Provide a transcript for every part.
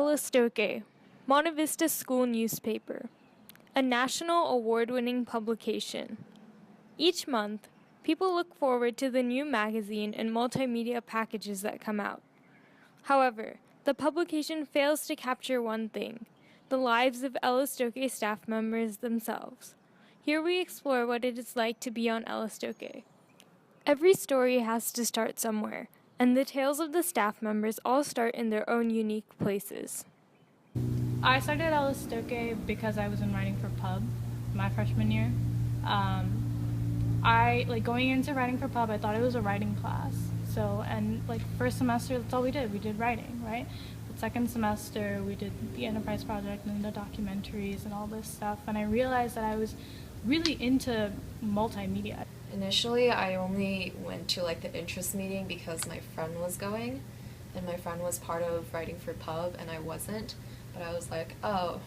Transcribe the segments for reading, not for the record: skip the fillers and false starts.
Estoque, Monte Vista School newspaper, a national award-winning publication. Each month, people look forward to the new magazine and multimedia packages that come out. However, the publication fails to capture one thing: the lives of Estoque staff members themselves. Here we explore what it is like to be on Estoque. Every story has to start somewhere, and the tales of the staff members all start in their own unique places. I started at Estoque because I was in writing for pub my freshman year. I going into writing for pub, I thought it was a writing class. So, and first semester, that's all we did. We did writing, right? But second semester, we did the enterprise project and the documentaries and all this stuff. And I realized that I was really into multimedia. Initially, I only went to the interest meeting because my friend was going, and my friend was part of writing for pub, and I wasn't. But I was like, oh,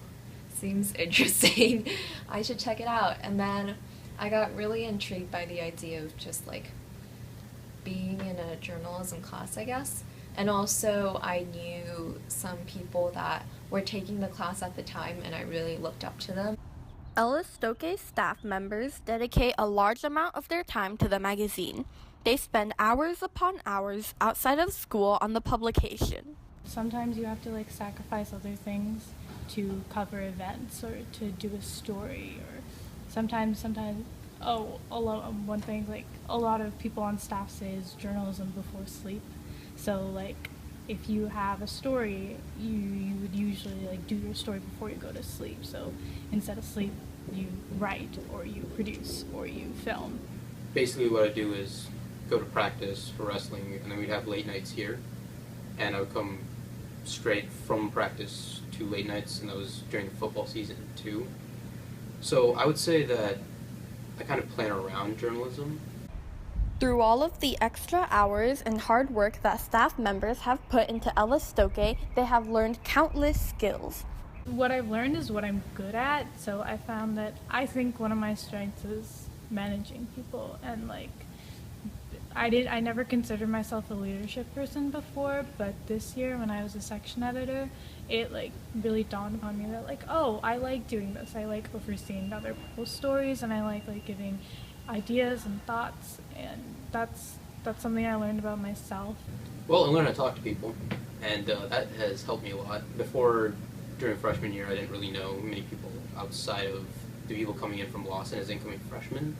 seems interesting. I should check it out. And then I got really intrigued by the idea of just being in a journalism class, I guess. And also I knew some people that were taking the class at the time, and I really looked up to them. Estoque staff members dedicate a large amount of their time to the magazine. They spend hours upon hours outside of school on the publication. Sometimes you have to sacrifice other things to cover events or to do a story, or sometimes one thing a lot of people on staff say is journalism before sleep. So if you have a story, you would usually do your story before you go to sleep. So instead of sleep, you write, or you produce, or you film. Basically what I do is go to practice for wrestling, and then we'd have late nights here, and I would come straight from practice to late nights, and that was during the football season too. So I would say that I kind of plan around journalism. Through all of the extra hours and hard work that staff members have put into Estoque, they have learned countless skills. What I've learned is what I'm good at, so I found that I think one of my strengths is managing people, and I never considered myself a leadership person before, but this year when I was a section editor, it really dawned upon me that oh, I like doing this. I like overseeing other people's stories, and I like giving ideas and thoughts, and that's something I learned about myself. Well, I learned how to talk to people, and that has helped me a lot. Before, during freshman year, I didn't really know many people outside of the people coming in from Lawson as incoming freshmen.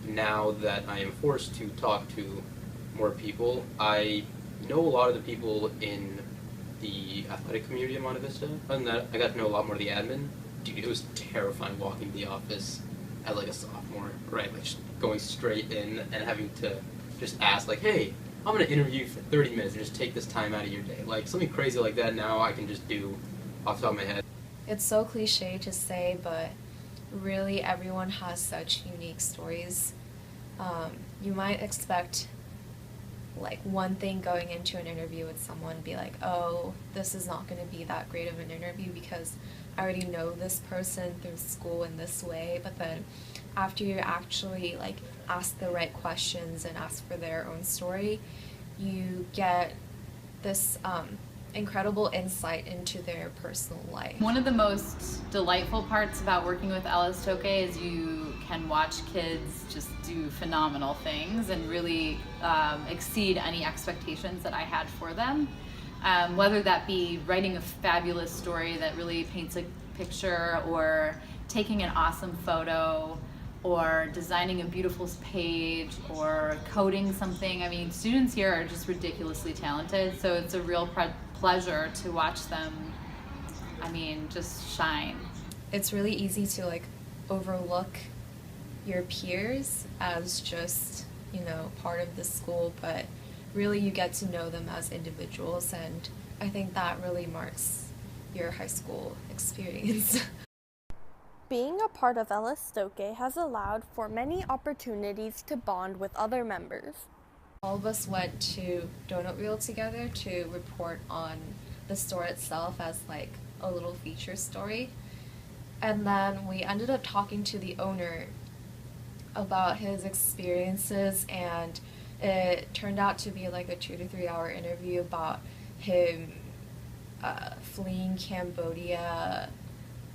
Now that I am forced to talk to more people, I know a lot of the people in the athletic community in Monte Vista. Other than that, I got to know a lot more of the admin. Dude, it was terrifying walking to the office as a sophomore, right? Just going straight in and having to just ask, hey, I'm going to interview you for 30 minutes and just take this time out of your day. Something crazy like that now I can just do off the top of my head. It's so cliche to say, but really everyone has such unique stories. You might expect one thing going into an interview with someone, be oh, this is not going to be that great of an interview because I already know this person through school in this way. But then after you actually ask the right questions and ask for their own story, you get this incredible insight into their personal life. One of the most delightful parts about working with Estoque is you can watch kids just do phenomenal things and really exceed any expectations that I had for them. Whether that be writing a fabulous story that really paints a picture, or taking an awesome photo, or designing a beautiful page, or coding something. I mean, students here are just ridiculously talented, so it's a real pleasure to watch them, just shine. It's really easy to overlook your peers as just, part of the school, but really you get to know them as individuals, and I think that really marks your high school experience. Being a part of Estoque has allowed for many opportunities to bond with other members. All of us went to Donut Wheel together to report on the store itself as a little feature story. And then we ended up talking to the owner about his experiences, and it turned out to be a 2 to 3 hour interview about him fleeing Cambodia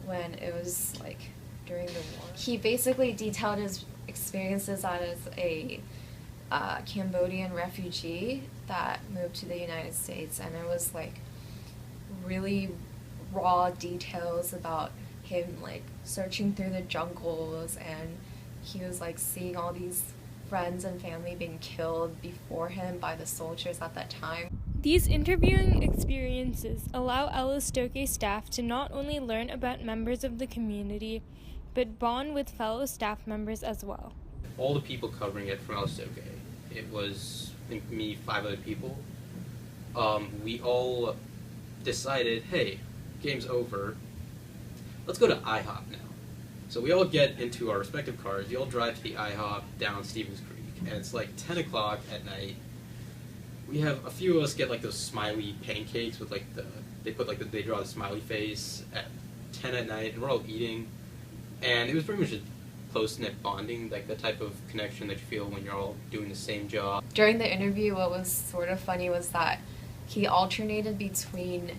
when it was like during the war. He basically detailed his experiences as a Cambodian refugee that moved to the United States, and it was like really raw details about him like searching through the jungles, and he was like seeing all these friends and family being killed before him by the soldiers at that time. These interviewing experiences allow Estoque staff to not only learn about members of the community, but bond with fellow staff members as well. All the people covering it from Estoque, it was, I think, me, 5 other people. We all decided, hey, game's over. Let's go to IHOP now. So we all get into our respective cars. We all drive to the IHOP down Stevens Creek, and it's like 10 o'clock at night. We have a few of us get like those smiley pancakes with like they draw the smiley face at 10 at night, and we're all eating. And it was pretty much a close-knit bonding, like the type of connection that you feel when you're all doing the same job. During the interview, what was sort of funny was that he alternated between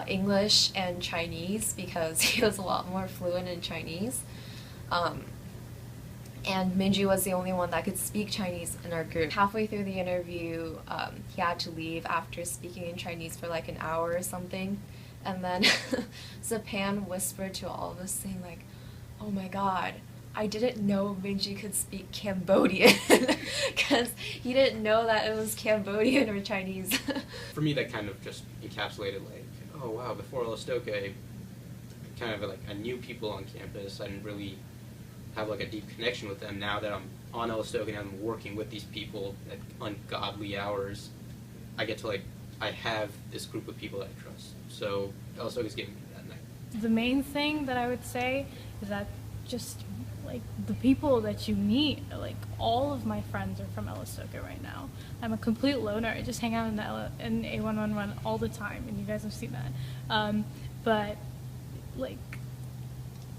English and Chinese because he was a lot more fluent in Chinese. And Minji was the only one that could speak Chinese in our group. Halfway through the interview, he had to leave after speaking in Chinese for like an hour or something. And then Zapan whispered to all of us saying like, "Oh my god, I didn't know Minji could speak Cambodian," because he didn't know that it was Cambodian or Chinese. For me, that kind of just encapsulated like, oh wow, before Estoque, kind of like I knew people on campus. I didn't really have like a deep connection with them. Now that I'm on Estoque and I'm working with these people at ungodly hours, I get to like, I have this group of people that I trust. So Estoque is giving me that night. The main thing that I would say is that just like the people that you meet, like all of my friends are from Estoque right now. I'm a complete loner. I just hang out in A111 all the time, and you guys have seen that. But like,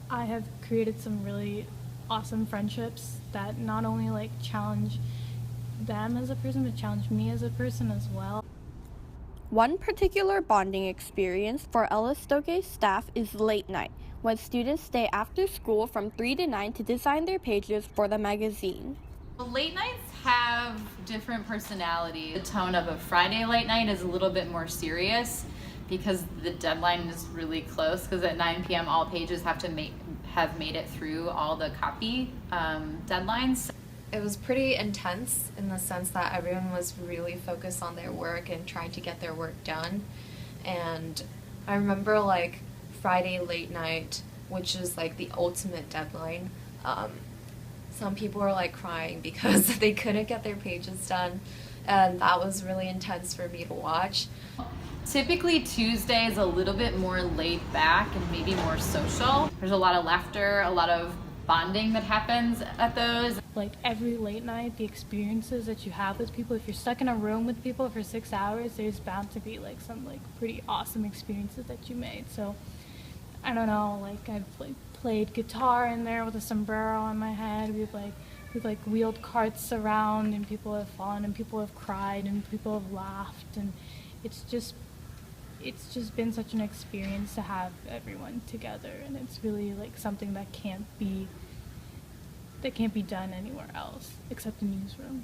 I have created some really awesome friendships that not only like challenge them as a person, but challenge me as a person as well. One particular bonding experience for Estoque staff is late night, when students stay after school from 3 to 9 to design their pages for the magazine. Late nights have different personality. The tone of a Friday late night is a little bit more serious because the deadline is really close, because at 9 p.m. all pages have to have made it through all the copy deadlines. It was pretty intense in the sense that everyone was really focused on their work and trying to get their work done. And I remember like Friday late night, which is like the ultimate deadline, some people were like crying because they couldn't get their pages done, and that was really intense for me to watch. Typically Tuesday is a little bit more laid back and maybe more social. There's a lot of laughter, a lot of bonding that happens at those. Like every late night, the experiences that you have with people, if you're stuck in a room with people for 6 hours, there's bound to be like some like pretty awesome experiences that you made. So I don't know, like I've like played guitar in there with a sombrero on my head. We've wheeled carts around, and people have fallen, and people have cried, and people have laughed, and it's just been such an experience to have everyone together, and it's really like something that can't be done anywhere else except the newsroom.